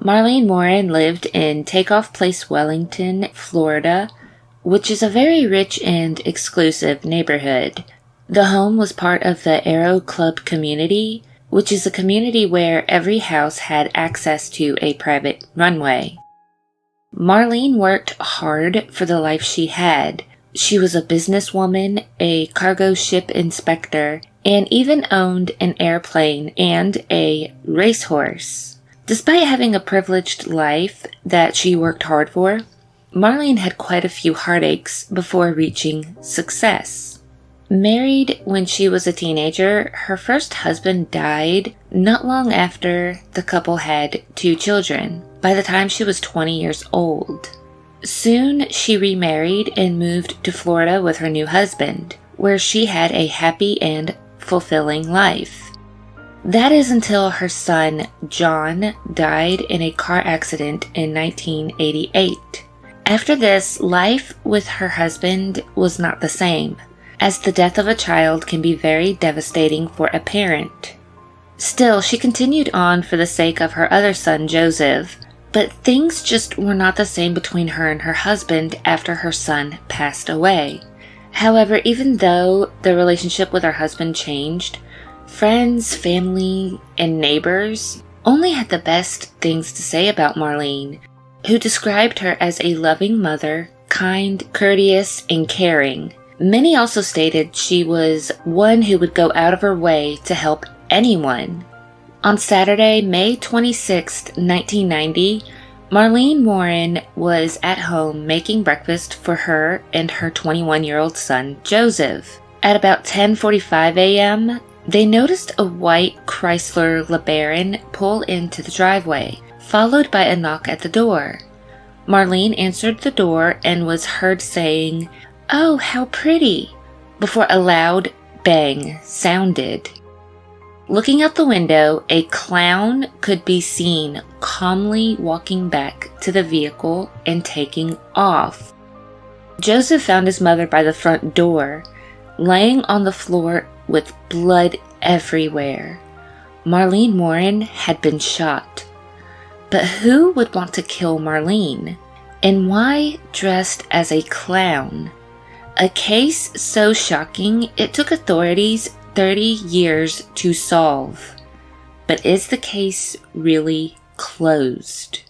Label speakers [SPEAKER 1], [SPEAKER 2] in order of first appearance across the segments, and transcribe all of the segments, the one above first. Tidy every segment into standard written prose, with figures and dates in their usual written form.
[SPEAKER 1] Marlene Warren lived in Takeoff Place, Wellington, Florida, which is a very rich and exclusive neighborhood. The home was part of the Aero Club community, which is a community where every house had access to a private runway. Marlene worked hard for the life she had. She was a businesswoman, a cargo ship inspector, and even owned an airplane and a racehorse. Despite having a privileged life that she worked hard for, Marlene had quite a few heartaches before reaching success. Married when she was a teenager, her first husband died not long after the couple had 2 children, by the time she was 20 years old. Soon she remarried and moved to Florida with her new husband, where she had a happy and fulfilling life. That is until her son, John, died in a car accident in 1988. After this, life with her husband was not the same, as the death of a child can be very devastating for a parent. Still, she continued on for the sake of her other son, Joseph, but things just were not the same between her and her husband after her son passed away. However, even though the relationship with her husband changed, friends, family, and neighbors only had the best things to say about Marlene, who described her as a loving mother, kind, courteous, and caring. Many also stated she was one who would go out of her way to help anyone. On Saturday, May 26, 1990, Marlene Warren was at home making breakfast for her and her 21-year-old son, Joseph. At about 10:45 a.m., they noticed a white Chrysler LeBaron pull into the driveway, followed by a knock at the door. Marlene answered the door and was heard saying, "Oh, how pretty," before a loud bang sounded. Looking out the window, a clown could be seen calmly walking back to the vehicle and taking off. Joseph found his mother by the front door, laying on the floor with blood everywhere. Marlene Warren had been shot. But who would want to kill Marlene? And why dressed as a clown? A case so shocking it took authorities 30 years to solve. But is the case really closed?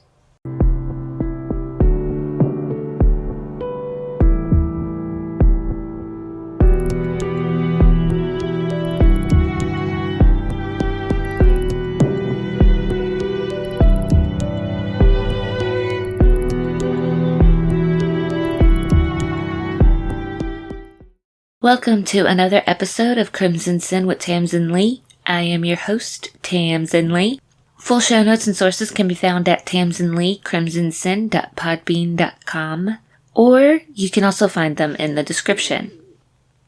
[SPEAKER 1] Welcome to another episode of Crimson Sin with Tamsin Lee. I am your host, Tamsin Lee. Full show notes and sources can be found at tamsinleecrimsonsin.podbean.com, or you can also find them in the description.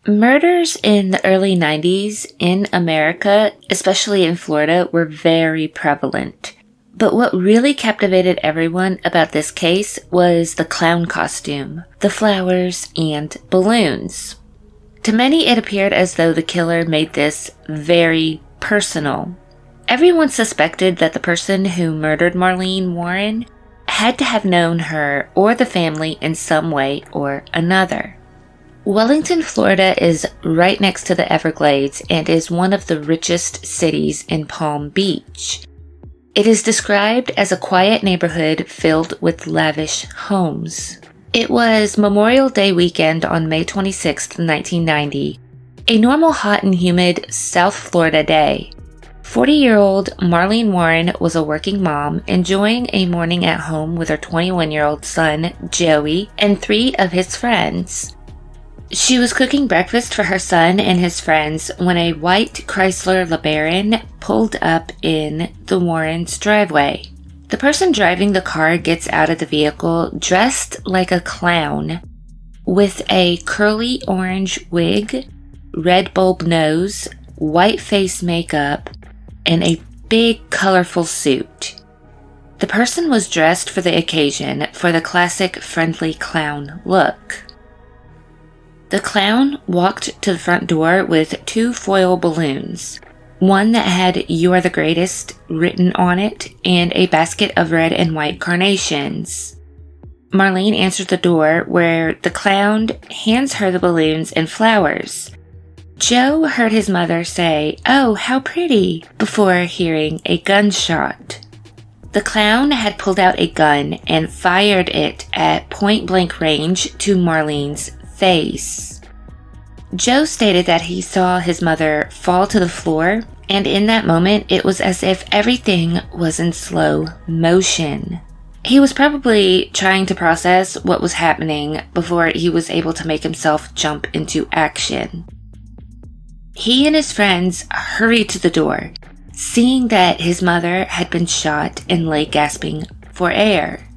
[SPEAKER 1] Murders in the early 90s in America, especially in Florida, were very prevalent. But what really captivated everyone about this case was the clown costume, the flowers, and balloons. To many, it appeared as though the killer made this very personal. Everyone suspected that the person who murdered Marlene Warren had to have known her or the family in some way or another. Wellington, Florida is right next to the Everglades and is one of the richest cities in Palm Beach. It is described as a quiet neighborhood filled with lavish homes. It was Memorial Day weekend on May 26, 1990, a normal hot and humid South Florida day. 40-year-old Marlene Warren was a working mom enjoying a morning at home with her 21-year-old son, Joey, and 3 of his friends. She was cooking breakfast for her son and his friends when a white Chrysler LeBaron pulled up in the Warrens' driveway. The person driving the car gets out of the vehicle dressed like a clown with a curly orange wig, red bulb nose, white face makeup, and a big colorful suit. The person was dressed for the occasion for the classic friendly clown look. The clown walked to the front door with 2 foil balloons. one that had "You're the Greatest" written on it, and a basket of red and white carnations. Marlene answered the door, where the clown hands her the balloons and flowers. Joe heard his mother say, "Oh, how pretty," before hearing a gunshot. The clown had pulled out a gun and fired it at point-blank range to Marlene's face. Joe stated that he saw his mother fall to the floor, and in that moment, it was as if everything was in slow motion. He was probably trying to process what was happening before he was able to make himself jump into action. He and his friends hurried to the door, seeing that his mother had been shot and lay gasping for air.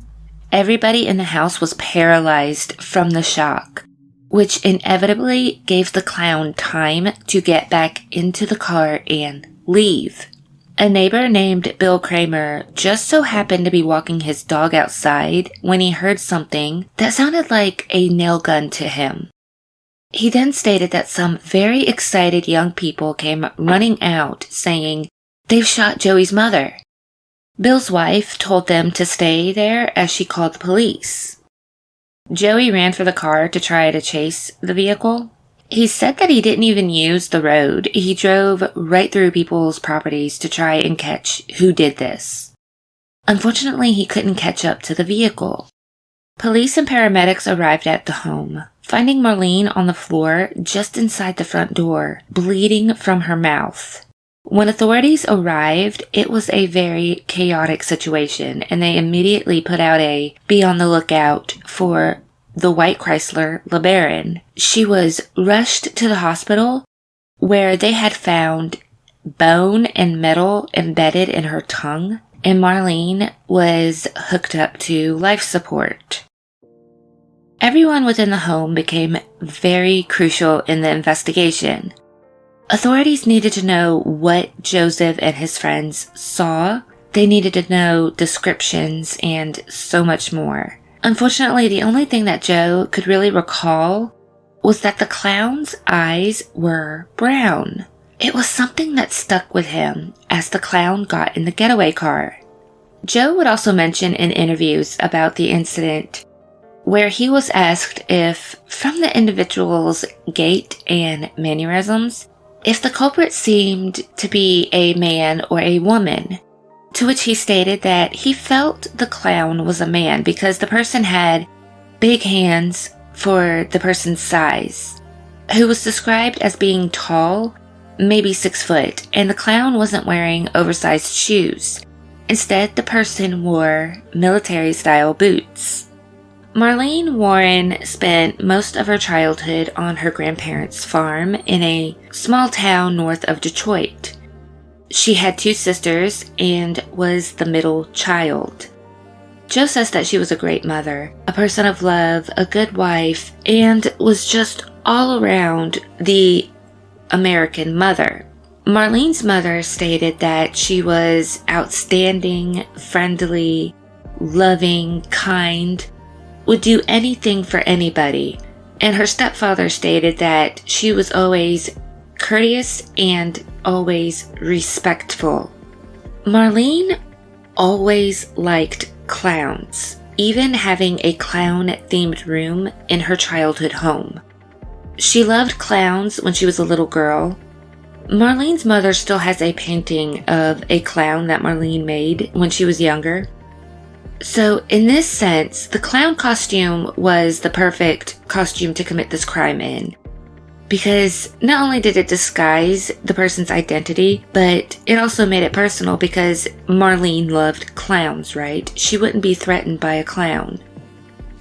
[SPEAKER 1] Everybody in the house was paralyzed from the shock, which inevitably gave the clown time to get back into the car and leave. A neighbor named Bill Kramer just so happened to be walking his dog outside when he heard something that sounded like a nail gun to him. He then stated that some very excited young people came running out saying, "They've shot Joey's mother." Bill's wife told them to stay there as she called the police. Joey ran for the car to try to chase the vehicle. He said that he didn't even use the road. He drove right through people's properties to try and catch who did this. Unfortunately, he couldn't catch up to the vehicle. Police and paramedics arrived at the home, finding Marlene on the floor just inside the front door, bleeding from her mouth. When authorities arrived, it was a very chaotic situation, and they immediately put out a "be on the lookout" for the white Chrysler LeBaron. She was rushed to the hospital, where they had found bone and metal embedded in her tongue, and Marlene was hooked up to life support. Everyone within the home became very crucial in the investigation. Authorities needed to know what Joseph and his friends saw. They needed to know descriptions and so much more. Unfortunately, the only thing that Joe could really recall was that the clown's eyes were brown. It was something that stuck with him as the clown got in the getaway car. Joe would also mention in interviews about the incident where he was asked if, from the individual's gait and mannerisms, if the culprit seemed to be a man or a woman, to which he stated that he felt the clown was a man because the person had big hands for the person's size, who was described as being tall, maybe 6 foot, and the clown wasn't wearing oversized shoes. Instead, the person wore military-style boots. Marlene Warren spent most of her childhood on her grandparents' farm in a small town north of Detroit. She had 2 sisters and was the middle child. Joe says that she was a great mother, a person of love, a good wife, and was just all around the American mother. Marlene's mother stated that she was outstanding, friendly, loving, kind, would do anything for anybody, and her stepfather stated that she was always courteous and always respectful. Marlene always liked clowns, even having a clown-themed room in her childhood home. She loved clowns when she was a little girl. Marlene's mother still has a painting of a clown that Marlene made when she was younger. So, in this sense, the clown costume was the perfect costume to commit this crime in. Because not only did it disguise the person's identity, but it also made it personal because Marlene loved clowns, right? She wouldn't be threatened by a clown.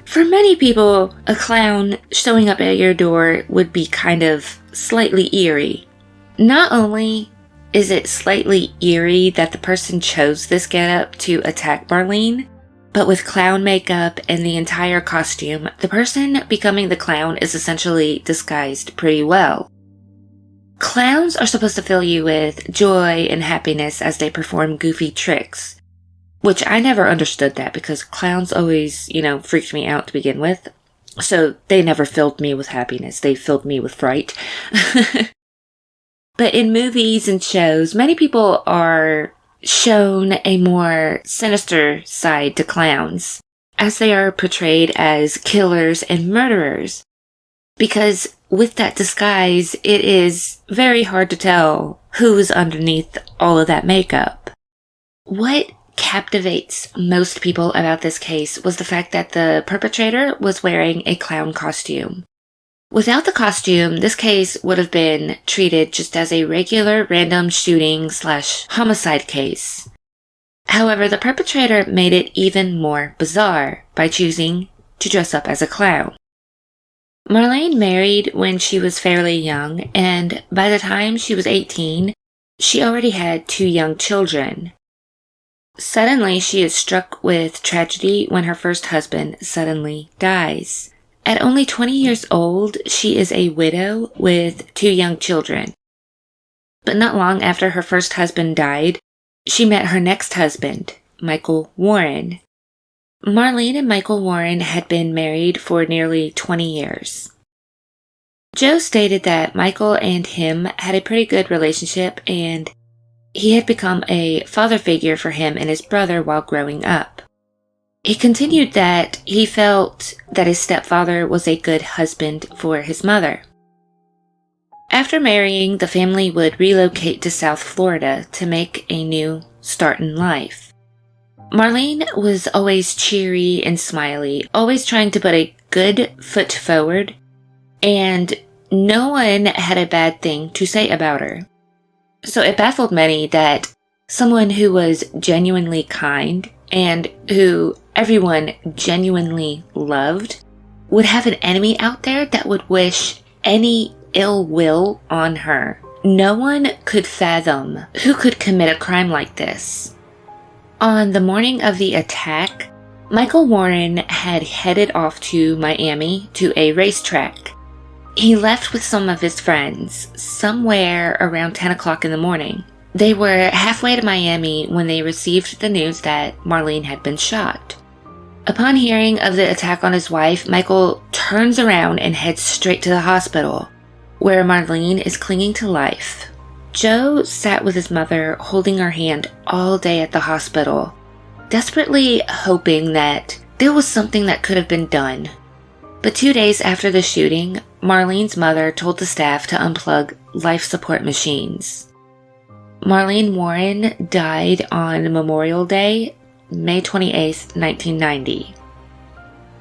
[SPEAKER 1] For many people, a clown showing up at your door would be kind of slightly eerie. Not only is it slightly eerie that the person chose this getup to attack Marlene, but with clown makeup and the entire costume, the person becoming the clown is essentially disguised pretty well. Clowns are supposed to fill you with joy and happiness as they perform goofy tricks, which I never understood that because clowns always, freaked me out to begin with. So they never filled me with happiness. They filled me with fright. But in movies and shows, many people are shown a more sinister side to clowns, as they are portrayed as killers and murderers. Because with that disguise, it is very hard to tell who is underneath all of that makeup. What captivates most people about this case was the fact that the perpetrator was wearing a clown costume. Without the costume, this case would have been treated just as a regular random shooting/homicide case. However, the perpetrator made it even more bizarre by choosing to dress up as a clown. Marlene married when she was fairly young, and by the time she was 18, she already had 2 young children. Suddenly, she is struck with tragedy when her first husband suddenly dies. At only 20 years old, she is a widow with 2 young children. But not long after her first husband died, she met her next husband, Michael Warren. Marlene and Michael Warren had been married for nearly 20 years. Joe stated that Michael and him had a pretty good relationship, and he had become a father figure for him and his brother while growing up. He continued that he felt that his stepfather was a good husband for his mother. After marrying, the family would relocate to South Florida to make a new start in life. Marlene was always cheery and smiley, always trying to put a good foot forward, and no one had a bad thing to say about her. So it baffled many that someone who was genuinely kind and who everyone genuinely loved would have an enemy out there that would wish any ill will on her. No one could fathom who could commit a crime like this. On the morning of the attack, Michael Warren had headed off to Miami to a racetrack. He left with some of his friends somewhere around 10 o'clock in the morning. They were halfway to Miami when they received the news that Marlene had been shot. Upon hearing of the attack on his wife, Michael turns around and heads straight to the hospital, where Marlene is clinging to life. Joe sat with his mother, holding her hand all day at the hospital, desperately hoping that there was something that could have been done. But 2 days after the shooting, Marlene's mother told the staff to unplug life support machines. Marlene Warren died on Memorial Day, May 28, 1990.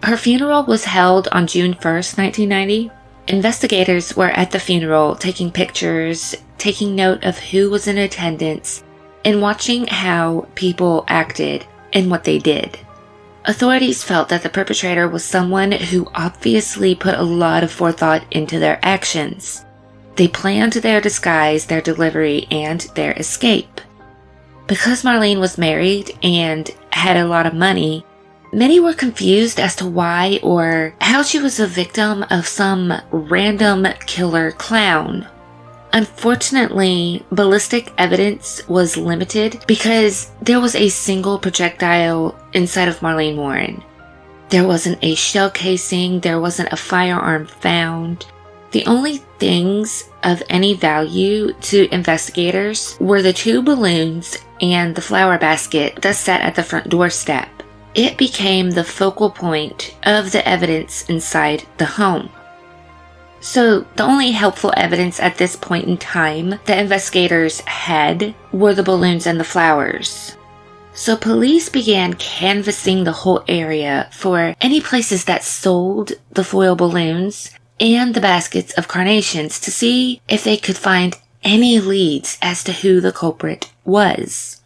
[SPEAKER 1] Her funeral was held on June 1st, 1990. Investigators were at the funeral taking pictures, taking note of who was in attendance, and watching how people acted and what they did. Authorities felt that the perpetrator was someone who obviously put a lot of forethought into their actions. They planned their disguise, their delivery, and their escape. Because Marlene was married and had a lot of money, many were confused as to why or how she was a victim of some random killer clown. Unfortunately, ballistic evidence was limited because there was a single projectile inside of Marlene Warren. There wasn't a shell casing, there wasn't a firearm found. The only things of any value to investigators were the 2 balloons and the flower basket that sat at the front doorstep. It became the focal point of the evidence inside the home. So the only helpful evidence at this point in time that investigators had were the balloons and the flowers. So police began canvassing the whole area for any places that sold the foil balloons and the baskets of carnations to see if they could find any leads as to who the culprit was.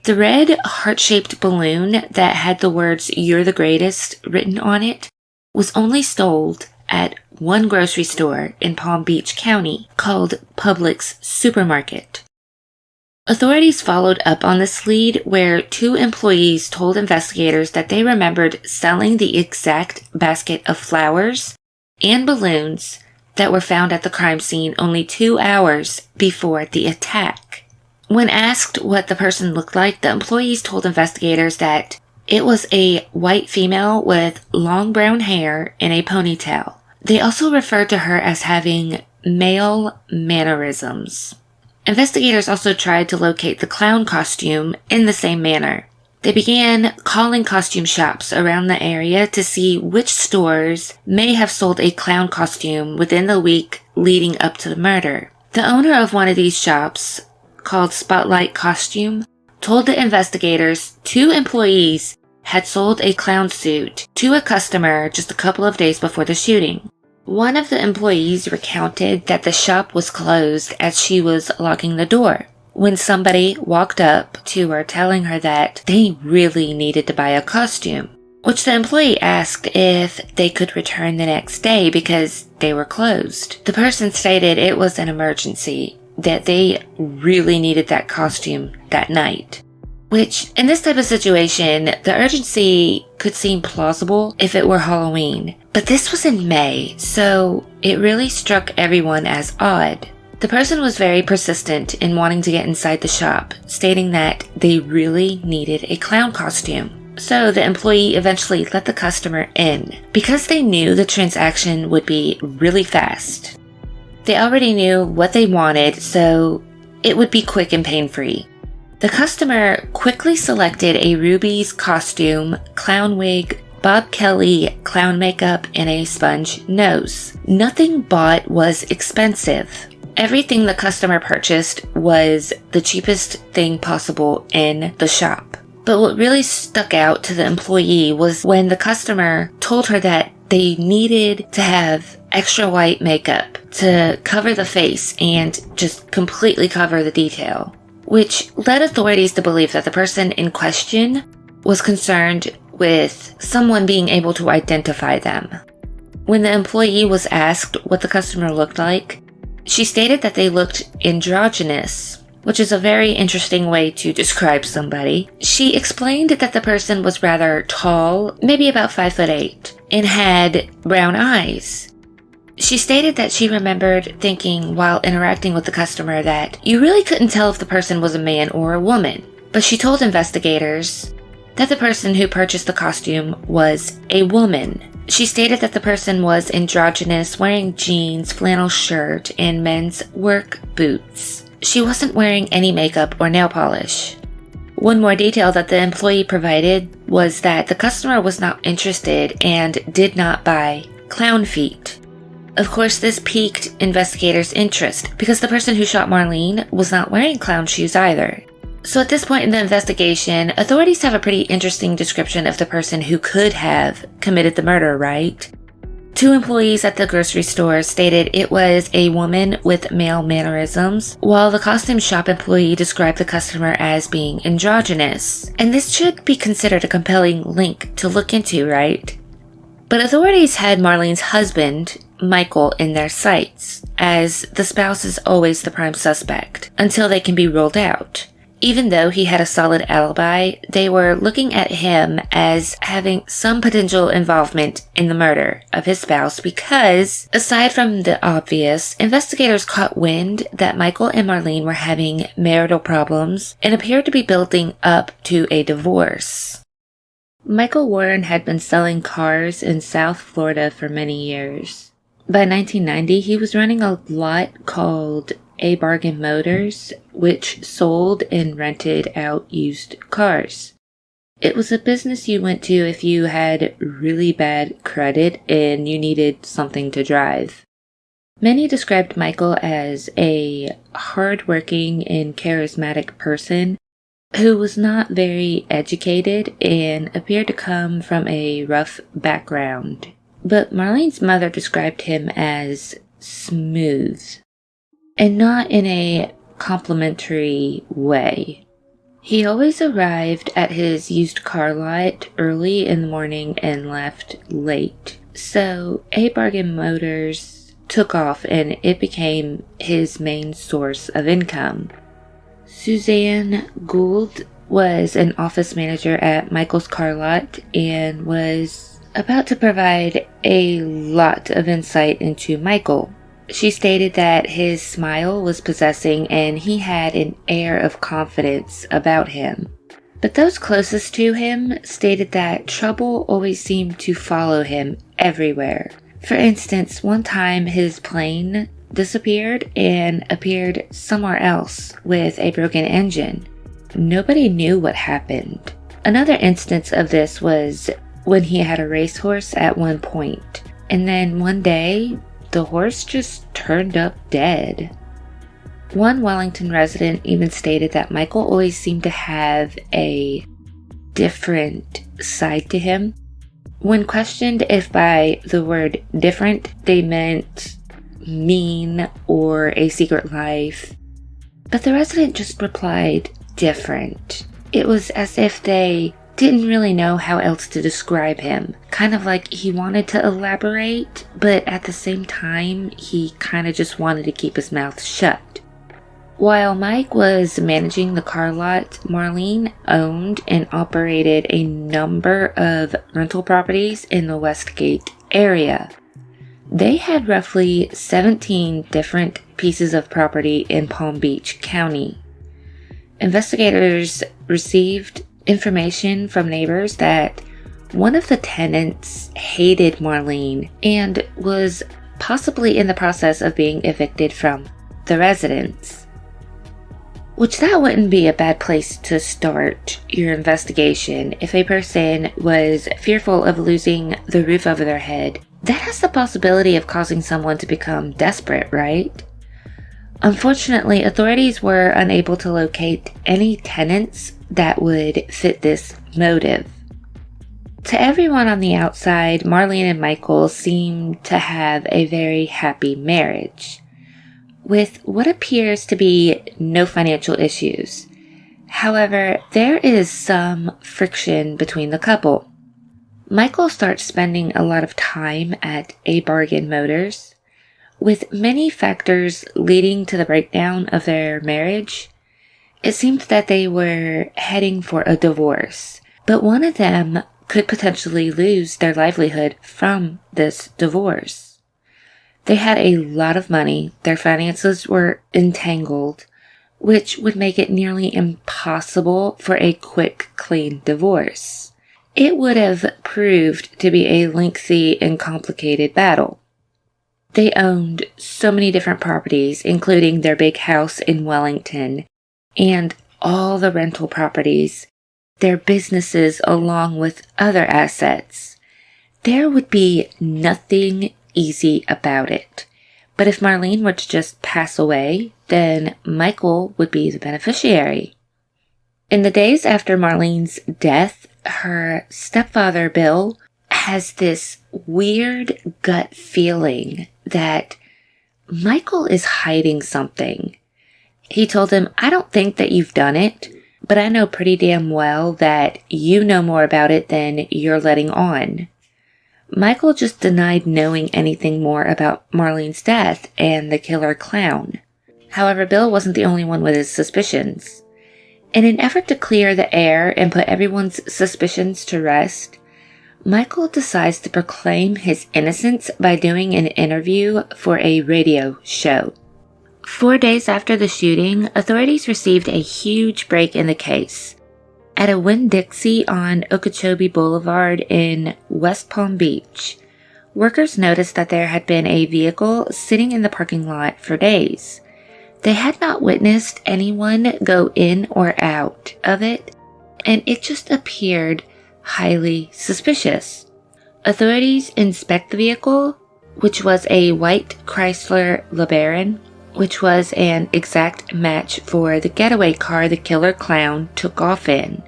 [SPEAKER 1] The red heart-shaped balloon that had the words "You're the greatest" written on it was only sold at one grocery store in Palm Beach County called Publix Supermarket. Authorities followed up on this lead where 2 employees told investigators that they remembered selling the exact basket of flowers and balloons that were found at the crime scene only 2 hours before the attack. When asked what the person looked like, the employees told investigators that it was a white female with long brown hair and a ponytail. They also referred to her as having male mannerisms. Investigators also tried to locate the clown costume in the same manner. They began calling costume shops around the area to see which stores may have sold a clown costume within the week leading up to the murder. The owner of one of these shops, called Spotlight Costume, told the investigators 2 employees had sold a clown suit to a customer just a couple of days before the shooting. One of the employees recounted that the shop was closed as she was locking the door when somebody walked up to her telling her that they really needed to buy a costume, which the employee asked if they could return the next day because they were closed. The person stated it was an emergency, that they really needed that costume that night. Which, in this type of situation, the urgency could seem plausible if it were Halloween. But this was in May, so it really struck everyone as odd. The person was very persistent in wanting to get inside the shop, stating that they really needed a clown costume. So the employee eventually let the customer in, because they knew the transaction would be really fast. They already knew what they wanted, so it would be quick and pain-free. The customer quickly selected a Ruby's costume, clown wig, Bob Kelly clown makeup, and a sponge nose. Nothing bought was expensive. Everything the customer purchased was the cheapest thing possible in the shop. But what really stuck out to the employee was when the customer told her that they needed to have extra white makeup to cover the face and just completely cover the detail, which led authorities to believe that the person in question was concerned with someone being able to identify them. When the employee was asked what the customer looked like, she stated that they looked androgynous, which is a very interesting way to describe somebody. She explained that the person was rather tall, maybe about 5'8", and had brown eyes. She stated that she remembered thinking while interacting with the customer that you really couldn't tell if the person was a man or a woman. But she told investigators that the person who purchased the costume was a woman. She stated that the person was androgynous, wearing jeans, flannel shirt, and men's work boots. She wasn't wearing any makeup or nail polish. One more detail that the employee provided was that the customer was not interested and did not buy clown feet. Of course, this piqued investigators' interest because the person who shot Marlene was not wearing clown shoes either. So at this point in the investigation, authorities have a pretty interesting description of the person who could have committed the murder, right? 2 employees at the grocery store stated it was a woman with male mannerisms, while the costume shop employee described the customer as being androgynous. And this should be considered a compelling link to look into, right? But authorities had Marlene's husband, Michael, in their sights, as the spouse is always the prime suspect, until they can be ruled out. Even though he had a solid alibi, they were looking at him as having some potential involvement in the murder of his spouse because, aside from the obvious, investigators caught wind that Michael and Marlene were having marital problems and appeared to be building up to a divorce. Michael Warren had been selling cars in South Florida for many years. By 1990, he was running a lot called A Bargain Motors, which sold and rented out used cars. It was a business you went to if you had really bad credit and you needed something to drive. Many described Michael as a hardworking and charismatic person who was not very educated and appeared to come from a rough background. But Marlene's mother described him as smooth, and not in a complimentary way. He always arrived at his used car lot early in the morning and left late. So A Bargain Motors took off and it became his main source of income. Suzanne Gould was an office manager at Michael's car lot and was about to provide a lot of insight into Michael. She stated that his smile was possessing and he had an air of confidence about him. But those closest to him stated that trouble always seemed to follow him everywhere. For instance, one time his plane disappeared and appeared somewhere else with a broken engine. Nobody knew what happened. Another instance of this was when he had a racehorse at one point, and then one day, the horse just turned up dead. One Wellington resident even stated that Michael always seemed to have a different side to him. When questioned if by the word different they meant mean or a secret life, but the resident just replied different. It was as if they didn't really know how else to describe him. Kind of like he wanted to elaborate, but at the same time, he kind of just wanted to keep his mouth shut. While Mike was managing the car lot, Marlene owned and operated a number of rental properties in the Westgate area. They had roughly 17 different pieces of property in Palm Beach County. Investigators received information from neighbors that one of the tenants hated Marlene and was possibly in the process of being evicted from the residence. Which that wouldn't be a bad place to start your investigation. If a person was fearful of losing the roof over their head, that has the possibility of causing someone to become desperate, right? Unfortunately, authorities were unable to locate any tenants that would fit this motive. To everyone on the outside, Marlene and Michael seemed to have a very happy marriage, with what appears to be no financial issues. However, there is some friction between the couple. Michael starts spending a lot of time at A Bargain Motors, with many factors leading to the breakdown of their marriage. It seemed that they were heading for a divorce, but one of them could potentially lose their livelihood from this divorce. They had a lot of money, their finances were entangled, which would make it nearly impossible for a quick, clean divorce. It would have proved to be a lengthy and complicated battle. They owned so many different properties, including their big house in Wellington, and all the rental properties, their businesses along with other assets. There would be nothing easy about it. But if Marlene were to just pass away, then Michael would be the beneficiary. In the days after Marlene's death, her stepfather, Bill, has this weird gut feeling that Michael is hiding something. He told him, "I don't think that you've done it, but I know pretty damn well that you know more about it than you're letting on." Michael just denied knowing anything more about Marlene's death and the killer clown. However, Bill wasn't the only one with his suspicions. In an effort to clear the air and put everyone's suspicions to rest, Michael decides to proclaim his innocence by doing an interview for a radio show. 4 days after the shooting, authorities received a huge break in the case. At a Winn-Dixie on Okeechobee Boulevard in West Palm Beach, workers noticed that there had been a vehicle sitting in the parking lot for days. They had not witnessed anyone go in or out of it, and it just appeared highly suspicious. Authorities inspect the vehicle, which was a white Chrysler LeBaron, which was an exact match for the getaway car the killer clown took off in.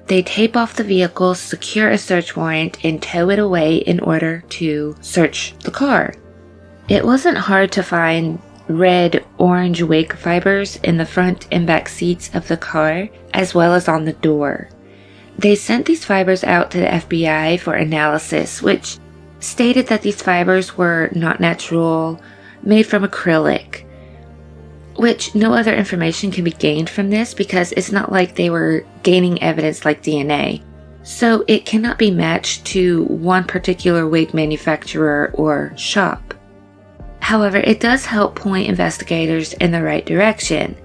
[SPEAKER 1] They tape off the vehicle, secure a search warrant, and tow it away in order to search the car. It wasn't hard to find red-orange wake fibers in the front and back seats of the car, as well as on the door. They sent these fibers out to the FBI for analysis, which stated that these fibers were not natural, made from acrylic, which no other information can be gained from this because it's not like they were gaining evidence like DNA. So it cannot be matched to one particular wig manufacturer or shop. However, it does help point investigators in the right direction.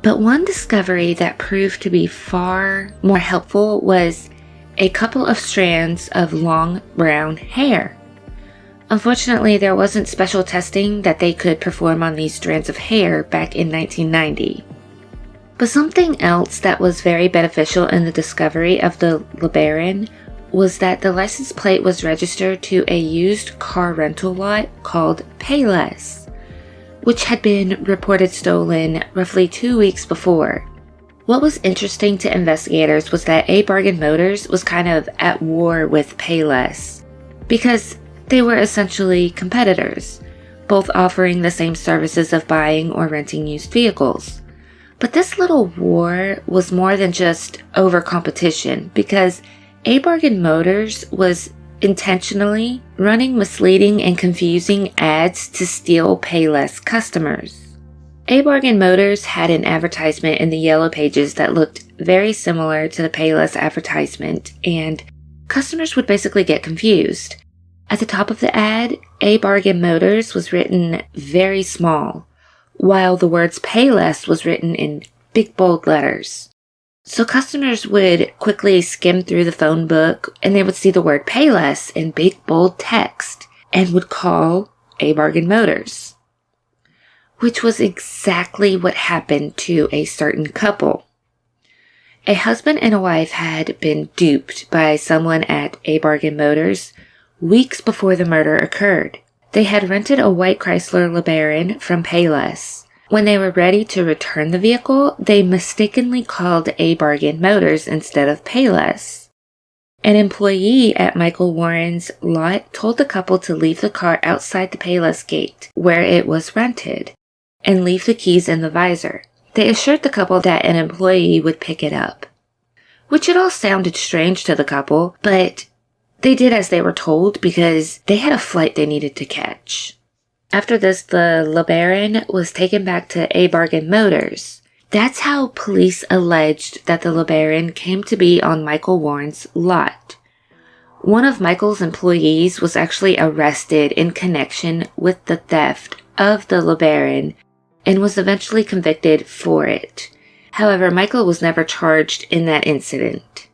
[SPEAKER 1] But one discovery that proved to be far more helpful was a couple of strands of long brown hair. Unfortunately, there wasn't special testing that they could perform on these strands of hair back in 1990. But something else that was very beneficial in the discovery of the LeBaron was that the license plate was registered to a used car rental lot called Payless, which had been reported stolen roughly 2 weeks before. What was interesting to investigators was that A Bargain Motors was kind of at war with Payless, because they were essentially competitors, both offering the same services of buying or renting used vehicles. But this little war was more than just over competition, because A Bargain Motors was intentionally running misleading and confusing ads to steal Payless customers. A Bargain Motors had an advertisement in the Yellow Pages that looked very similar to the Payless advertisement, and customers would basically get confused. At the top of the ad, A Bargain Motors was written very small, while the words Payless was written in big bold letters. So customers would quickly skim through the phone book and they would see the word Payless in big bold text and would call A Bargain Motors, which was exactly what happened to a certain couple. A husband and a wife had been duped by someone at A Bargain Motors weeks before the murder occurred. They had rented a white Chrysler LeBaron from Payless. When they were ready to return the vehicle, they mistakenly called A Bargain Motors instead of Payless. An employee at Michael Warren's lot told the couple to leave the car outside the Payless gate, where it was rented, and leave the keys in the visor. They assured the couple that an employee would pick it up, which it all sounded strange to the couple, but they did as they were told because they had a flight they needed to catch. After this, the LeBaron was taken back to A Bargain Motors. That's how police alleged that the LeBaron came to be on Michael Warren's lot. One of Michael's employees was actually arrested in connection with the theft of the LeBaron and was eventually convicted for it. However, Michael was never charged in that incident.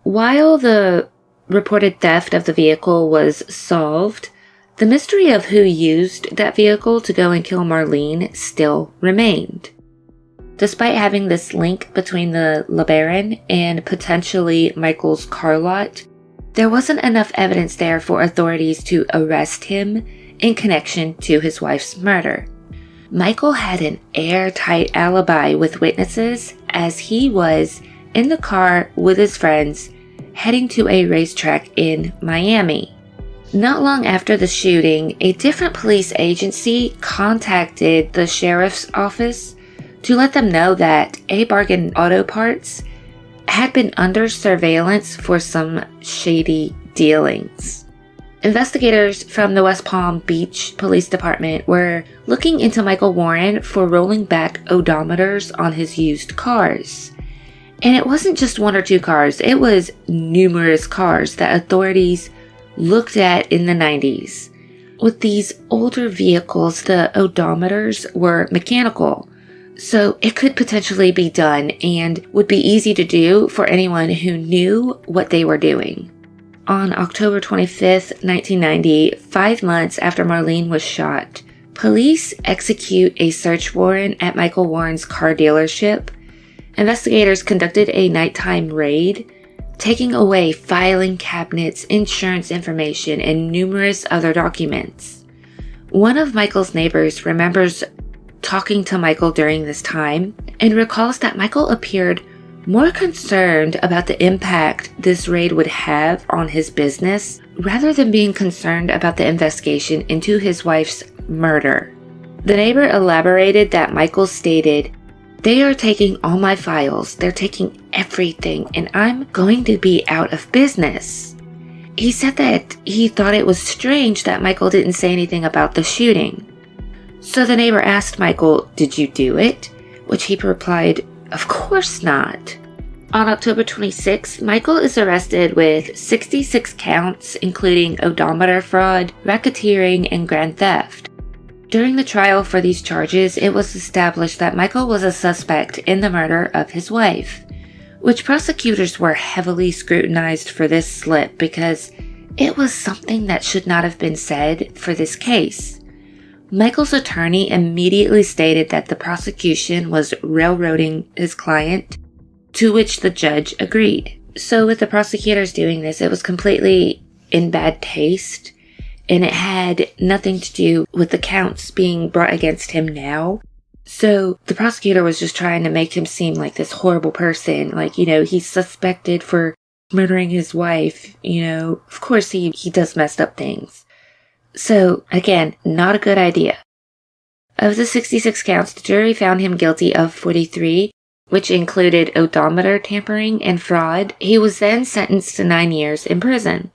[SPEAKER 1] While the reported theft of the vehicle was solved, the mystery of who used that vehicle to go and kill Marlene still remained. Despite having this link between the LeBaron and potentially Michael's car lot, there wasn't enough evidence there for authorities to arrest him in connection to his wife's murder. Michael had an airtight alibi with witnesses, as he was in the car with his friends heading to a racetrack in Miami. Not long after the shooting, a different police agency contacted the sheriff's office to let them know that A Bargain Auto Parts had been under surveillance for some shady dealings. Investigators from the West Palm Beach Police Department were looking into Michael Warren for rolling back odometers on his used cars. And it wasn't just one or two cars, it was numerous cars that authorities looked at in the 90s. With these older vehicles, the odometers were mechanical, so it could potentially be done and would be easy to do for anyone who knew what they were doing. On October 25th, 1990, 5 months after Marlene was shot, police execute a search warrant at Michael Warren's car dealership. Investigators conducted a nighttime raid, taking away filing cabinets, insurance information, and numerous other documents. One of Michael's neighbors remembers talking to Michael during this time and recalls that Michael appeared more concerned about the impact this raid would have on his business rather than being concerned about the investigation into his wife's murder. The neighbor elaborated that Michael stated, "They are taking all my files, they're taking everything, and I'm going to be out of business." He said that he thought it was strange that Michael didn't say anything about the shooting. So the neighbor asked Michael, "Did you do it?" Which he replied, "Of course not." On October 26th, Michael is arrested with 66 counts, including odometer fraud, racketeering, and grand theft. During the trial for these charges, it was established that Michael was a suspect in the murder of his wife, which prosecutors were heavily scrutinized for this slip because It was something that should not have been said for this case. Michael's attorney immediately stated that the prosecution was railroading his client, to which the judge agreed. So with the prosecutors doing this, it was completely in bad taste, and it had nothing to do with the counts being brought against him now. So the prosecutor was just trying to make him seem like this horrible person, like, he's suspected for murdering his wife, of course he does messed up things. So, again, not a good idea. Of the 66 counts, the jury found him guilty of 43, which included odometer tampering and fraud. He was then sentenced to 9 years in prison.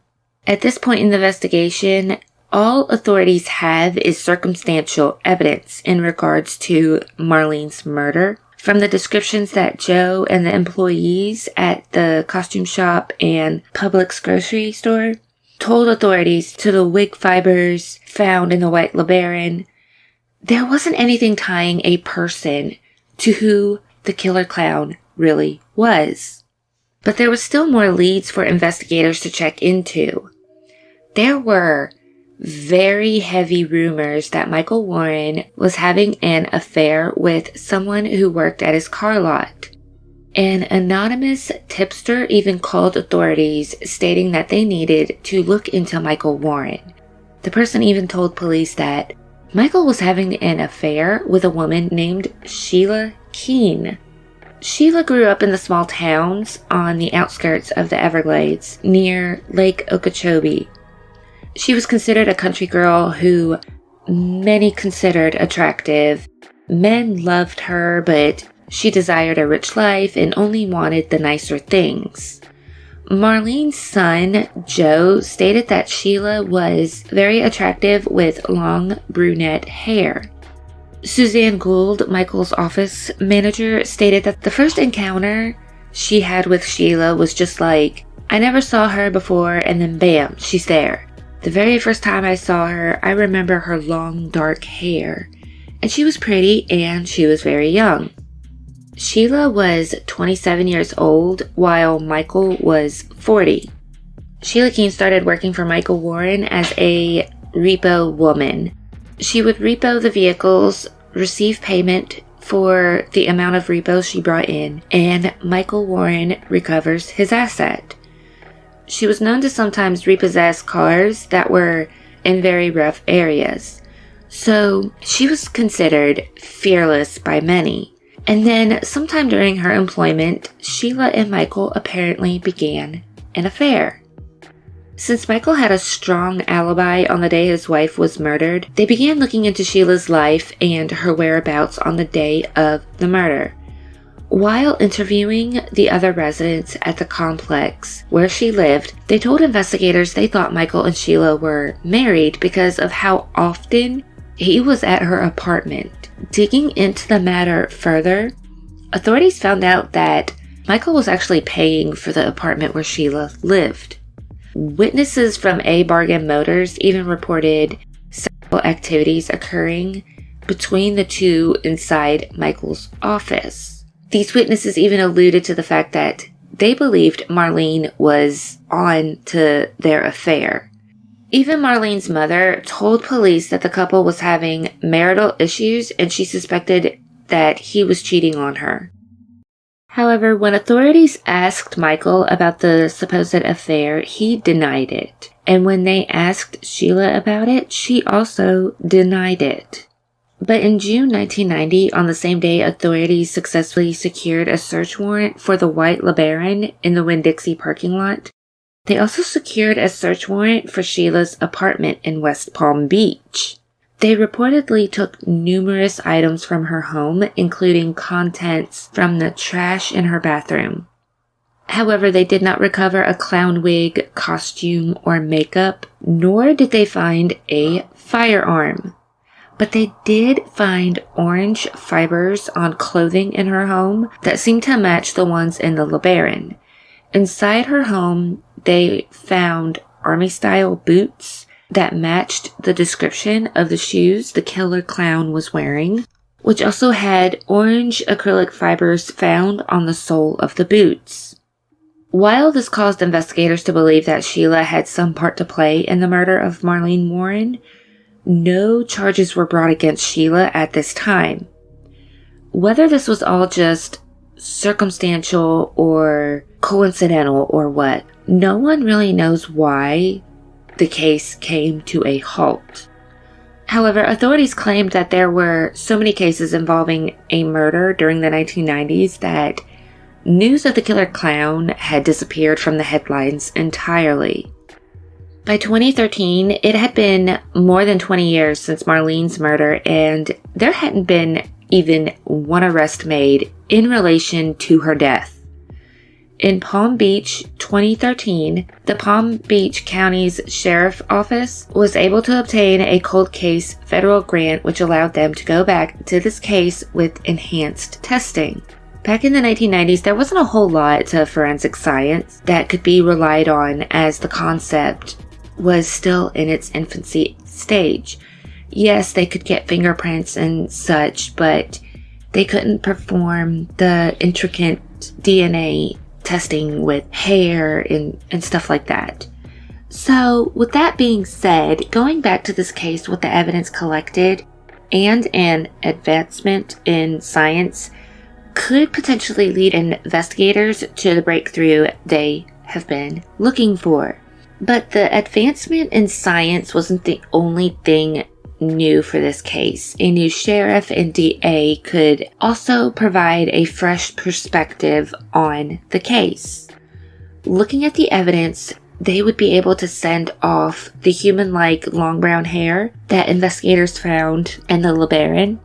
[SPEAKER 1] At this point in the investigation, all authorities have is circumstantial evidence in regards to Marlene's murder. From the descriptions that Joe and the employees at the costume shop and Publix grocery store told authorities to the wig fibers found in the white LeBaron, there wasn't anything tying a person to who the killer clown really was. But there was still more leads for investigators to check into. There were very heavy rumors that Michael Warren was having an affair with someone who worked at his car lot. An anonymous tipster even called authorities stating that they needed to look into Michael Warren. The person even told police that Michael was having an affair with a woman named Sheila Keene. Sheila grew up in the small towns on the outskirts of the Everglades near Lake Okeechobee. She was considered a country girl who many considered attractive. Men loved her, but she desired a rich life and only wanted the nicer things. Marlene's son, Joe, stated that Sheila was very attractive with long brunette hair. Suzanne Gould, Michael's office manager, stated that the first encounter she had with Sheila was just like, I never saw her before and then bam, she's there. The very first time I saw her, I remember her long dark hair, and she was pretty and she was very young. Sheila was 27 years old, while Michael was 40. Sheila Keene started working for Michael Warren as a repo woman. She would repo the vehicles, receive payment for the amount of repos she brought in, and Michael Warren recovers his asset. She was known to sometimes repossess cars that were in very rough areas. So she was considered fearless by many. And then sometime during her employment, Sheila and Michael apparently began an affair. Since Michael had a strong alibi on the day his wife was murdered, they began looking into Sheila's life and her whereabouts on the day of the murder. While interviewing the other residents at the complex where she lived, they told investigators they thought Michael and Sheila were married because of how often he was at her apartment. Digging into the matter further, authorities found out that Michael was actually paying for the apartment where Sheila lived. Witnesses from A Bargain Motors even reported several activities occurring between the two inside Michael's office. These witnesses even alluded to the fact that they believed Marlene was on to their affair. Even Marlene's mother told police that the couple was having marital issues and she suspected that he was cheating on her. However, when authorities asked Michael about the supposed affair, he denied it. And when they asked Sheila about it, she also denied it. But in June 1990, on the same day, authorities successfully secured a search warrant for the white LeBaron in the Winn-Dixie parking lot. They also secured a search warrant for Sheila's apartment in West Palm Beach. They reportedly took numerous items from her home, including contents from the trash in her bathroom. However, they did not recover a clown wig, costume, or makeup, nor did they find a firearm. But they did find orange fibers on clothing in her home that seemed to match the ones in the LeBaron. Inside her home, they found army-style boots that matched the description of the shoes the killer clown was wearing, which also had orange acrylic fibers found on the sole of the boots. While this caused investigators to believe that Sheila had some part to play in the murder of Marlene Warren, no charges were brought against Sheila at this time. Whether this was all just circumstantial or coincidental or what, no one really knows why the case came to a halt. However, authorities claimed that there were so many cases involving a murder during the 1990s that news of the killer clown had disappeared from the headlines entirely. By 2013, it had been more than 20 years since Marlene's murder, and there hadn't been even one arrest made in relation to her death. In Palm Beach, 2013, the Palm Beach County's Sheriff's Office was able to obtain a cold case federal grant which allowed them to go back to this case with enhanced testing. Back in the 1990s, there wasn't a whole lot to forensic science that could be relied on as the concept was still in its infancy stage. Yes, they could get fingerprints and such, but they couldn't perform the intricate DNA testing with hair and stuff like that. So, with that being said, going back to this case with the evidence collected and an advancement in science could potentially lead investigators to the breakthrough they have been looking for. But the advancement in science wasn't the only thing new for this case. A new sheriff and DA could also provide a fresh perspective on the case. Looking at the evidence, they would be able to send off the human-like long brown hair that investigators found in the LeBaron.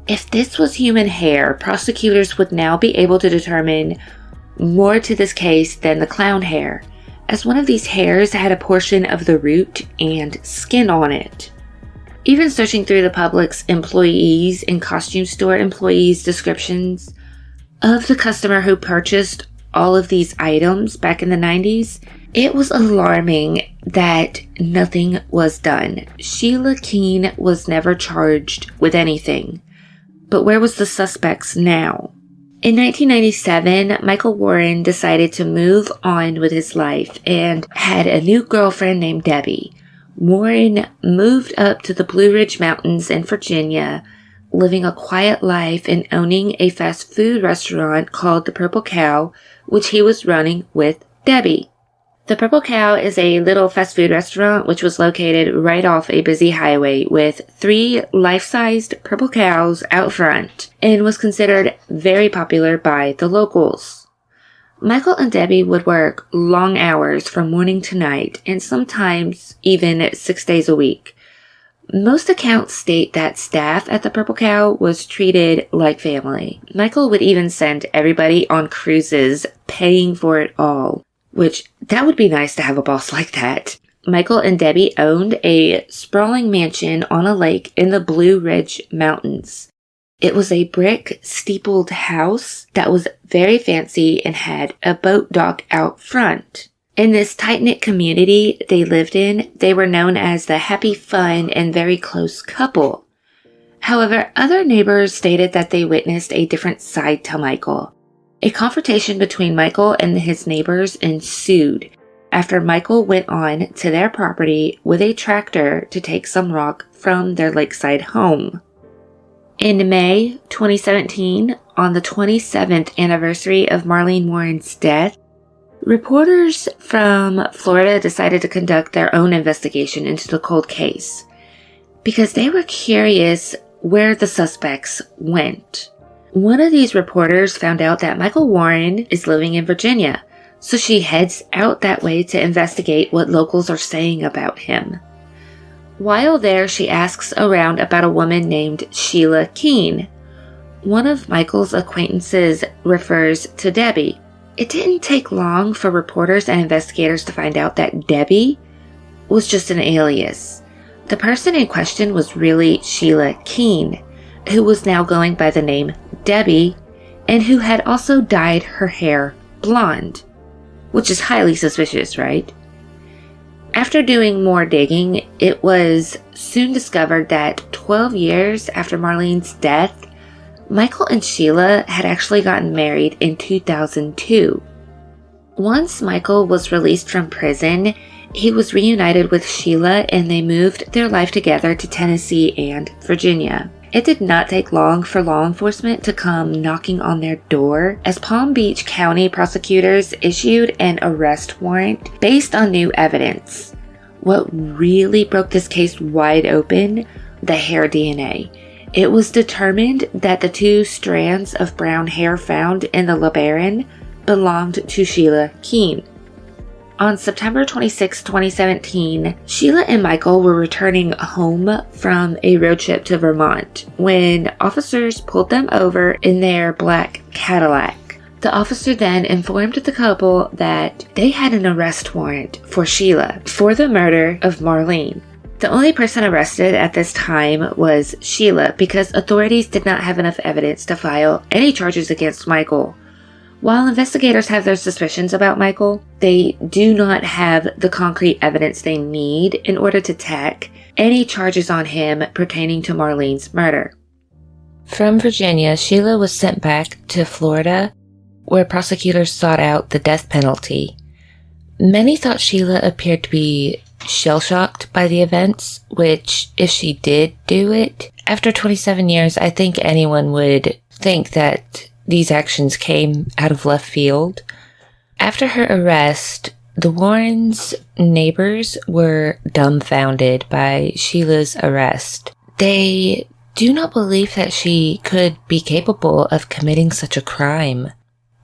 [SPEAKER 1] If this was human hair, prosecutors would now be able to determine more to this case than the clown hair, as one of these hairs had a portion of the root and skin on it. Even searching through the Publix employees and costume store employees' descriptions of the customer who purchased all of these items back in the 90s, it was alarming that nothing was done. Sheila Keene was never charged with anything. But where was the suspects now? In 1997, Michael Warren decided to move on with his life and had a new girlfriend named Debbie. Warren moved up to the Blue Ridge Mountains in Virginia, living a quiet life and owning a fast food restaurant called the Purple Cow, which he was running with Debbie. The Purple Cow is a little fast food restaurant which was located right off a busy highway with 3 life-sized purple cows out front and was considered very popular by the locals. Michael and Debbie would work long hours from morning to night and sometimes even 6 days a week. Most accounts state that staff at the Purple Cow was treated like family. Michael would even send everybody on cruises, paying for it all. Which, that would be nice to have a boss like that. Michael and Debbie owned a sprawling mansion on a lake in the Blue Ridge Mountains. It was a brick steepled house that was very fancy and had a boat dock out front. In this tight-knit community they lived in, they were known as the happy, fun, and very close couple. However, other neighbors stated that they witnessed a different side to Michael. A confrontation between Michael and his neighbors ensued after Michael went on to their property with a tractor to take some rock from their lakeside home. In May 2017, on the 27th anniversary of Marlene Warren's death, reporters from Florida decided to conduct their own investigation into the cold case because they were curious where the suspects went. One of these reporters found out that Michael Warren is living in Virginia, so she heads out that way to investigate what locals are saying about him. While there, she asks around about a woman named Sheila Keene. One of Michael's acquaintances refers to Debbie. It didn't take long for reporters and investigators to find out that Debbie was just an alias. The person in question was really Sheila Keene, who was now going by the name Debbie, and who had also dyed her hair blonde, which is highly suspicious, right? After doing more digging, it was soon discovered that 12 years after Marlene's death, Michael and Sheila had actually gotten married in 2002. Once Michael was released from prison, he was reunited with Sheila and they moved their life together to Tennessee and Virginia. It did not take long for law enforcement to come knocking on their door as Palm Beach County prosecutors issued an arrest warrant based on new evidence. What really broke this case wide open? The hair DNA. It was determined that the 2 strands of brown hair found in the LeBaron belonged to Sheila Keene. On September 26, 2017, Sheila and Michael were returning home from a road trip to Vermont when officers pulled them over in their black Cadillac. The officer then informed the couple that they had an arrest warrant for Sheila for the murder of Marlene. The only person arrested at this time was Sheila because authorities did not have enough evidence to file any charges against Michael. While investigators have their suspicions about Michael, they do not have the concrete evidence they need in order to tack any charges on him pertaining to Marlene's murder. From Virginia, Sheila was sent back to Florida, where prosecutors sought out the death penalty. Many thought Sheila appeared to be shell-shocked by the events, which, if she did do it, after 27 years, I think anyone would think that these actions came out of left field. After her arrest, the Warrens' neighbors were dumbfounded by Sheila's arrest. They do not believe that she could be capable of committing such a crime.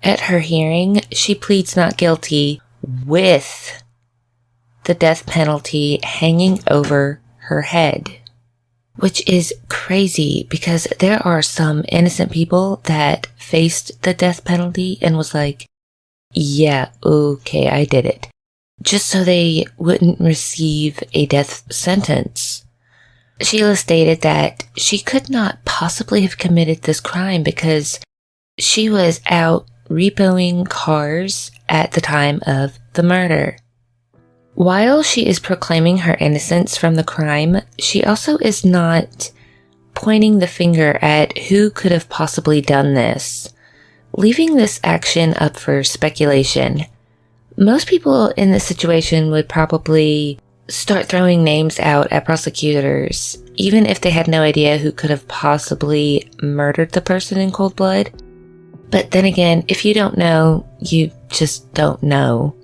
[SPEAKER 1] At her hearing, she pleads not guilty with the death penalty hanging over her head. Which is crazy because there are some innocent people that faced the death penalty and was like, yeah, okay, I did it. Just so they wouldn't receive a death sentence. Sheila stated that she could not possibly have committed this crime because she was out repoing cars at the time of the murder. While she is proclaiming her innocence from the crime, she also is not pointing the finger at who could have possibly done this, leaving this action up for speculation. Most people in this situation would probably start throwing names out at prosecutors, even if they had no idea who could have possibly murdered the person in cold blood. But then again, if you don't know, you just don't know.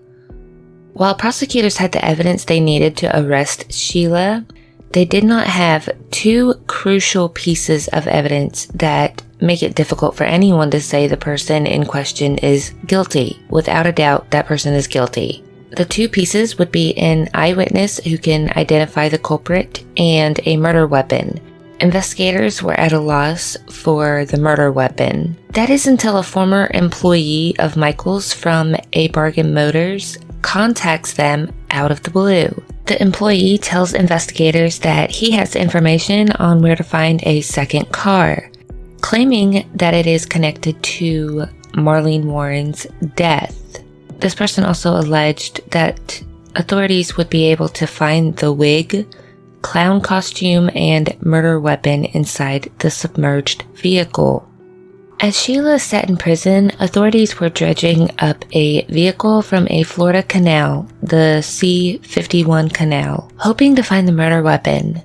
[SPEAKER 1] While prosecutors had the evidence they needed to arrest Sheila, they did not have 2 crucial pieces of evidence that make it difficult for anyone to say the person in question is guilty. Without a doubt, that person is guilty. The 2 pieces would be an eyewitness who can identify the culprit and a murder weapon. Investigators were at a loss for the murder weapon. That is until a former employee of Michael's from A Bargain Motors contacts them out of the blue. The employee tells investigators that he has information on where to find a second car, claiming that it is connected to Marlene Warren's death. This person also alleged that authorities would be able to find the wig, clown costume, and murder weapon inside the submerged vehicle. As Sheila sat in prison, authorities were dredging up a vehicle from a Florida canal, the C-51 canal, hoping to find the murder weapon.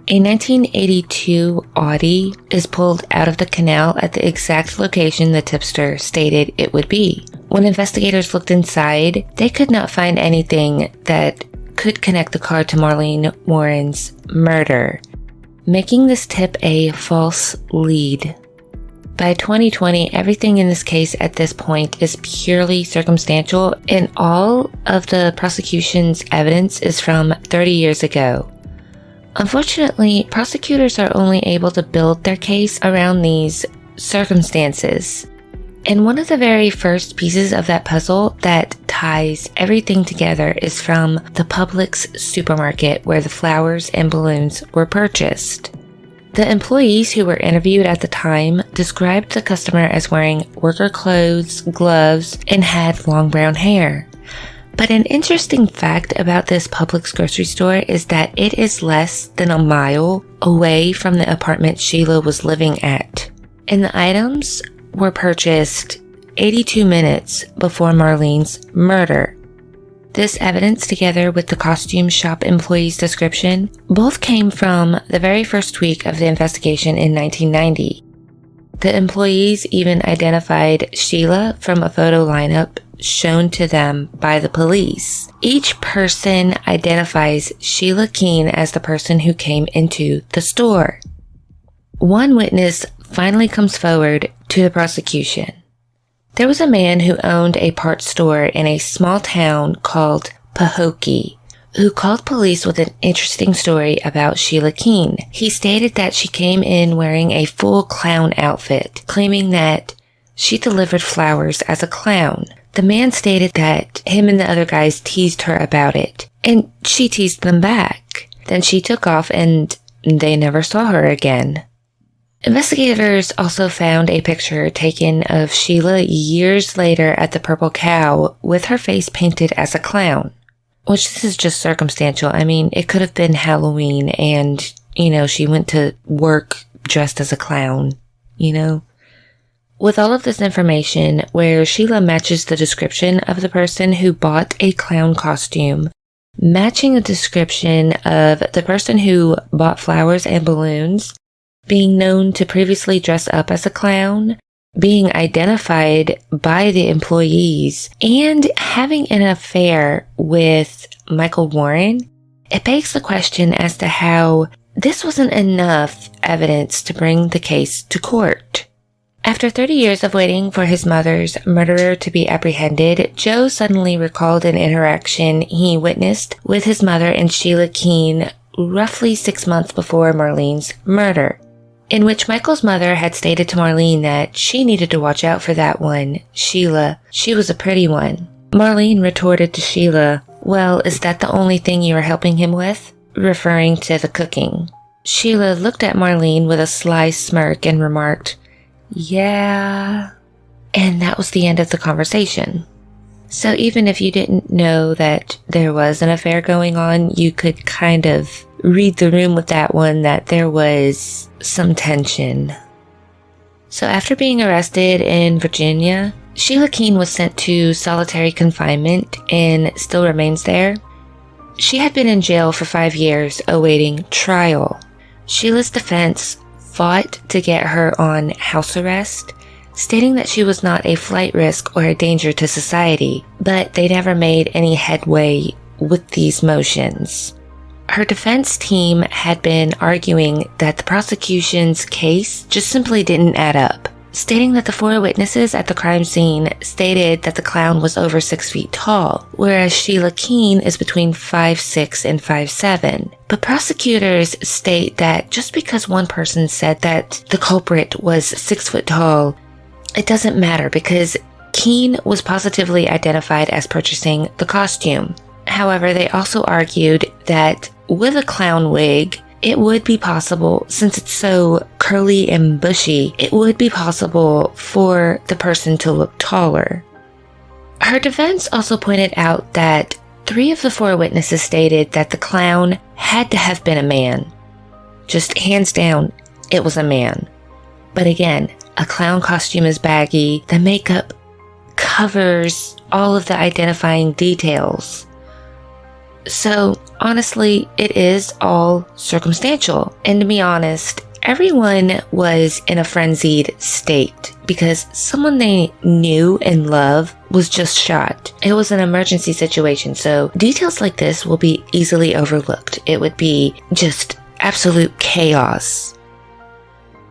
[SPEAKER 1] A 1982 Audi is pulled out of the canal at the exact location the tipster stated it would be. When investigators looked inside, they could not find anything that could connect the car to Marlene Warren's murder, making this tip a false lead. By 2020, everything in this case at this point is purely circumstantial, and all of the prosecution's evidence is from 30 years ago. Unfortunately, prosecutors are only able to build their case around these circumstances. And one of the very first pieces of that puzzle that ties everything together is from the Publix supermarket where the flowers and balloons were purchased. The employees who were interviewed at the time described the customer as wearing worker clothes, gloves, and had long brown hair. But an interesting fact about this Publix grocery store is that it is less than a mile away from the apartment Sheila was living at. And the items were purchased 82 minutes before Marlene's murder. This evidence, together with the costume shop employee's description, both came from the very first week of the investigation in 1990. The employees even identified Sheila from a photo lineup shown to them by the police. Each person identifies Sheila Keene as the person who came into the store. One witness finally comes forward to the prosecution. There was a man who owned a parts store in a small town called Pahokee, who called police with an interesting story about Sheila Keene. He stated that she came in wearing a full clown outfit, claiming that she delivered flowers as a clown. The man stated that him and the other guys teased her about it, and she teased them back. Then she took off and they never saw her again. Investigators also found a picture taken of Sheila years later at the Purple Cow with her face painted as a clown. Which this is just circumstantial. I mean, it could have been Halloween and, she went to work dressed as a clown, With all of this information, where Sheila matches the description of the person who bought a clown costume, matching the description of the person who bought flowers and balloons, being known to previously dress up as a clown, being identified by the employees, and having an affair with Michael Warren, it begs the question as to how this wasn't enough evidence to bring the case to court. After 30 years of waiting for his mother's murderer to be apprehended, Joe suddenly recalled an interaction he witnessed with his mother and Sheila Keene roughly 6 months before Marlene's murder, in which Michael's mother had stated to Marlene that she needed to watch out for that one, Sheila. She was a pretty one. Marlene retorted to Sheila, "Well, is that the only thing you are helping him with?" referring to the cooking. Sheila looked at Marlene with a sly smirk and remarked, "Yeah." And that was the end of the conversation. So even if you didn't know that there was an affair going on, you could kind of read the room with that one, that there was some tension. So after being arrested in Virginia, Sheila Keene was sent to solitary confinement and still remains there. She had been in jail for 5 years awaiting trial. Sheila's defense fought to get her on house arrest, stating that she was not a flight risk or a danger to society, but they never made any headway with these motions. Her defense team had been arguing that the prosecution's case just simply didn't add up, stating that the 4 witnesses at the crime scene stated that the clown was over 6 feet tall, whereas Sheila Keene is between 5'6" and 5'7". But prosecutors state that just because one person said that the culprit was 6 foot tall, it doesn't matter because Keene was positively identified as purchasing the costume. However, they also argued that with a clown wig, it would be possible, since it's so curly and bushy, it would be possible for the person to look taller. Her defense also pointed out that 3 of the 4 witnesses stated that the clown had to have been a man. Just hands down, it was a man. But again, a clown costume is baggy, the makeup covers all of the identifying details. So, honestly, it is all circumstantial. And to be honest, everyone was in a frenzied state because someone they knew and loved was just shot. It was an emergency situation, so details like this will be easily overlooked. It would be just absolute chaos.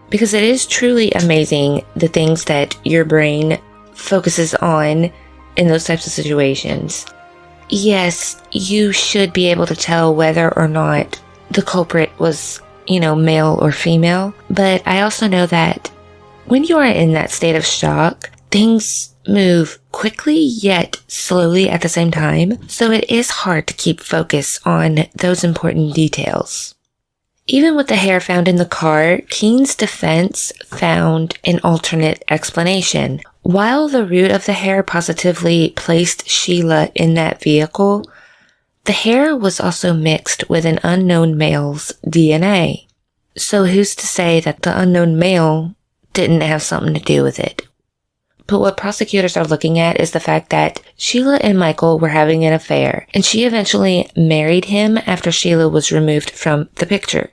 [SPEAKER 1] Because it is truly amazing the things that your brain focuses on in those types of situations. Yes, you should be able to tell whether or not the culprit was, male or female. But I also know that when you are in that state of shock, things move quickly yet slowly at the same time. So it is hard to keep focus on those important details. Even with the hair found in the car, Keene's defense found an alternate explanation. While the root of the hair positively placed Sheila in that vehicle, the hair was also mixed with an unknown male's DNA. So who's to say that the unknown male didn't have something to do with it? But what prosecutors are looking at is the fact that Sheila and Michael were having an affair, and she eventually married him after Sheila was removed from the picture.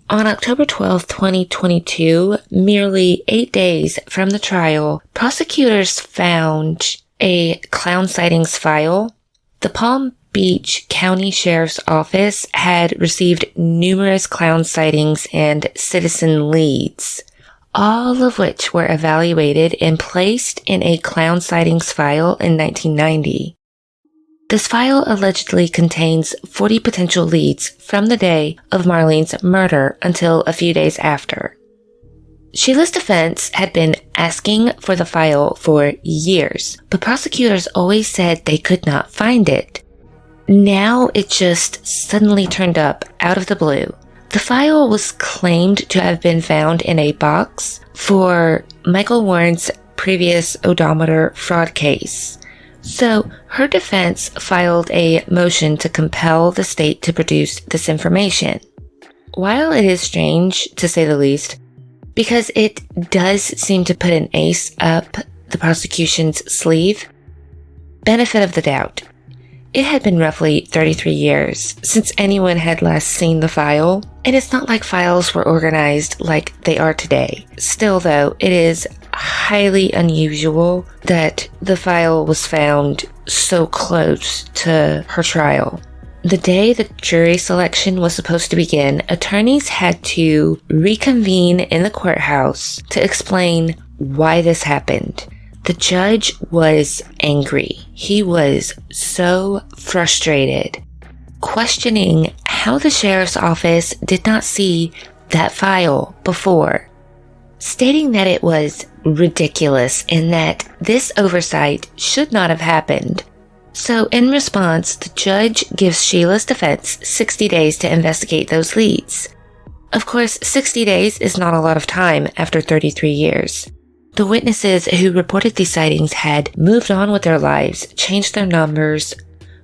[SPEAKER 1] On October 12, 2022, merely 8 days from the trial, prosecutors found a clown sightings file. The Palm Beach County Sheriff's Office had received numerous clown sightings and citizen leads, all of which were evaluated and placed in a clown sightings file in 1990. This file allegedly contains 40 potential leads from the day of Marlene's murder until a few days after. Sheila's defense had been asking for the file for years, but prosecutors always said they could not find it. Now it just suddenly turned up out of the blue. The file was claimed to have been found in a box for Michael Warren's previous odometer fraud case. So her defense filed a motion to compel the state to produce this information. While it is strange, to say the least, because it does seem to put an ace up the prosecution's sleeve, benefit of the doubt. It had been roughly 33 years since anyone had last seen the file, and it's not like files were organized like they are today. Still though, it is highly unusual that the file was found so close to her trial. The day the jury selection was supposed to begin, attorneys had to reconvene in the courthouse to explain why this happened. The judge was angry. He was so frustrated, questioning how the sheriff's office did not see that file before, stating that it was ridiculous and that this oversight should not have happened. So in response, the judge gives Sheila's defense 60 days to investigate those leads. Of course, 60 days is not a lot of time after 33 years. The witnesses who reported these sightings had moved on with their lives, changed their numbers,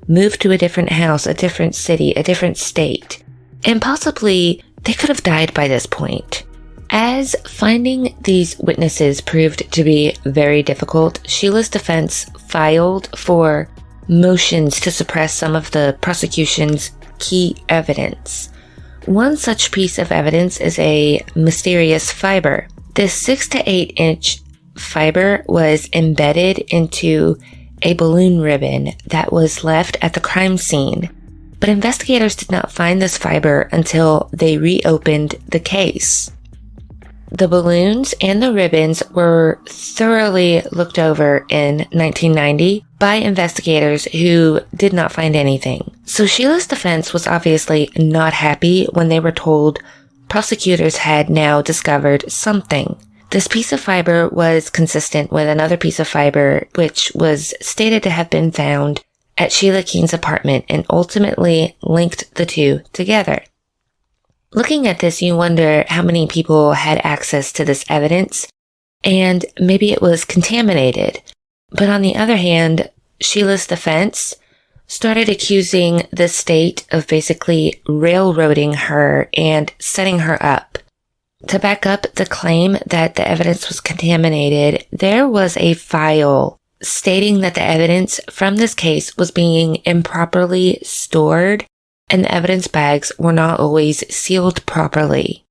[SPEAKER 1] moved to a different house, a different city, a different state, and possibly they could have died by this point. As finding these witnesses proved to be very difficult, Sheila's defense filed for motions to suppress some of the prosecution's key evidence. One such piece of evidence is a mysterious fiber. This 6 to 8 inch fiber was embedded into a balloon ribbon that was left at the crime scene, but investigators did not find this fiber until they reopened the case. The balloons and the ribbons were thoroughly looked over in 1990 by investigators who did not find anything. So Sheila's defense was obviously not happy when they were told prosecutors had now discovered something. This piece of fiber was consistent with another piece of fiber which was stated to have been found at Sheila Keene's apartment and ultimately linked the two together. Looking at this, you wonder how many people had access to this evidence, and maybe it was contaminated. But on the other hand, Sheila's defense started accusing the state of basically railroading her and setting her up. To back up the claim that the evidence was contaminated, there was a file stating that the evidence from this case was being improperly stored and the evidence bags were not always sealed properly.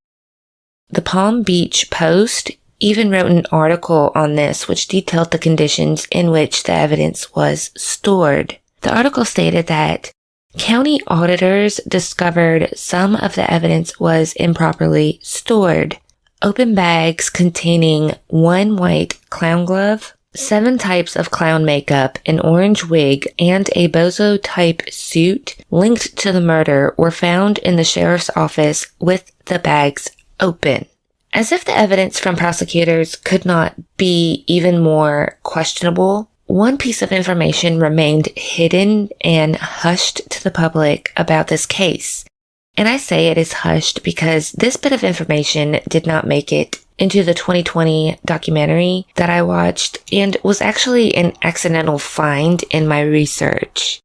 [SPEAKER 1] The Palm Beach Post even wrote an article on this which detailed the conditions in which the evidence was stored. The article stated that county auditors discovered some of the evidence was improperly stored. Open bags containing 1 white clown glove, 7 types of clown makeup, an orange wig, and a bozo-type suit linked to the murder were found in the sheriff's office with the bags open. As if the evidence from prosecutors could not be even more questionable, one piece of information remained hidden and hushed to the public about this case. And I say it is hushed because this bit of information did not make it into the 2020 documentary that I watched and was actually an accidental find in my research.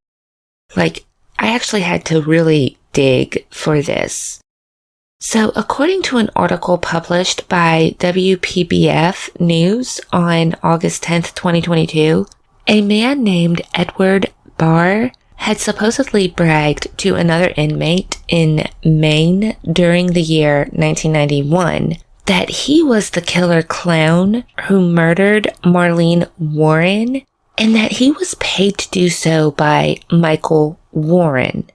[SPEAKER 1] I actually had to really dig for this. So, according to an article published by WPBF News on August 10th, 2022, a man named Edward Barr had supposedly bragged to another inmate in Maine during the year 1991 that he was the killer clown who murdered Marlene Warren and that he was paid to do so by Michael Warren.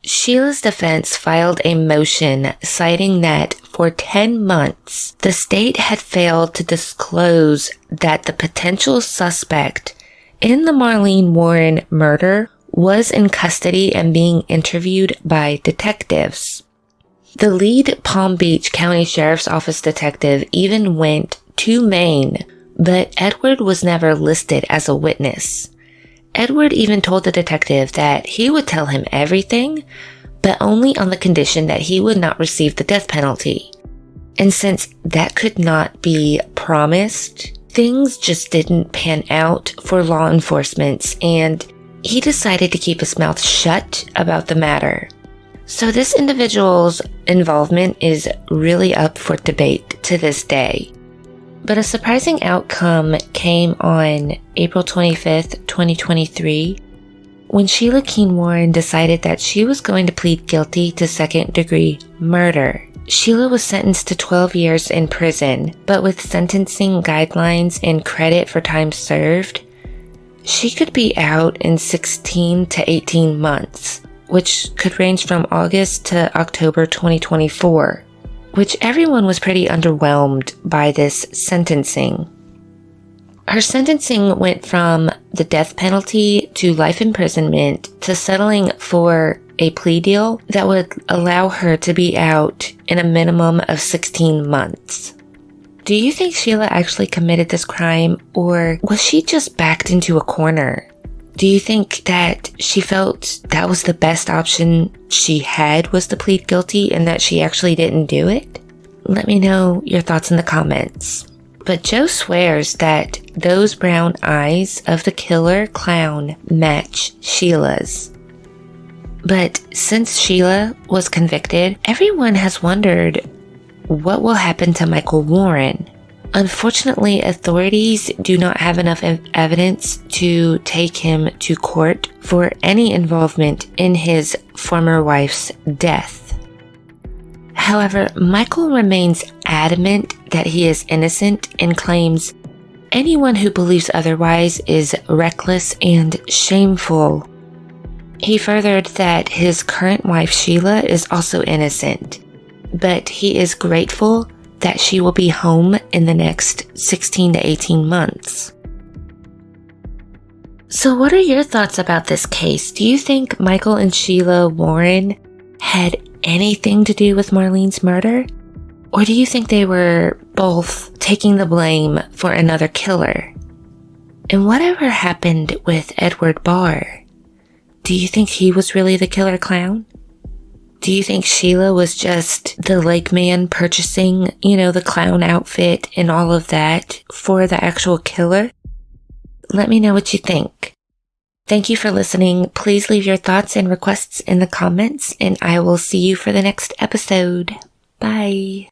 [SPEAKER 1] Sheila's defense filed a motion citing that for 10 months, the state had failed to disclose that the potential suspect in the Marlene Warren murder was in custody and being interviewed by detectives. The lead Palm Beach County Sheriff's Office detective even went to Maine, but Edward was never listed as a witness. Edward even told the detective that he would tell him everything, but only on the condition that he would not receive the death penalty. And since that could not be promised, things just didn't pan out for law enforcement, and he decided to keep his mouth shut about the matter. So this individual's involvement is really up for debate to this day. But a surprising outcome came on April 25th, 2023, when Sheila Keene Warren decided that she was going to plead guilty to second-degree murder. Sheila was sentenced to 12 years in prison, but with sentencing guidelines and credit for time served, she could be out in 16 to 18 months, which could range from August to October 2024. Which everyone was pretty underwhelmed by this sentencing. Her sentencing went from the death penalty to life imprisonment to settling for a plea deal that would allow her to be out in a minimum of 16 months. Do you think Sheila actually committed this crime, or was she just backed into a corner? Do you think that she felt that was the best option she had was to plead guilty and that she actually didn't do it? Let me know your thoughts in the comments. But Joe swears that those brown eyes of the killer clown match Sheila's. But since Sheila was convicted, everyone has wondered what will happen to Michael Warren. Unfortunately, authorities do not have enough evidence to take him to court for any involvement in his former wife's death. However, Michael remains adamant that he is innocent and claims anyone who believes otherwise is reckless and shameful. He furthered that his current wife Sheila is also innocent, but he is grateful that she will be home in the next 16 to 18 months. So what are your thoughts about this case? Do you think Michael and Sheila Warren had anything to do with Marlene's murder? Or do you think they were both taking the blame for another killer? And whatever happened with Edward Barr? Do you think he was really the killer clown? Do you think Sheila was just the lake man purchasing, the clown outfit and all of that for the actual killer? Let me know what you think. Thank you for listening. Please leave your thoughts and requests in the comments, and I will see you for the next episode. Bye.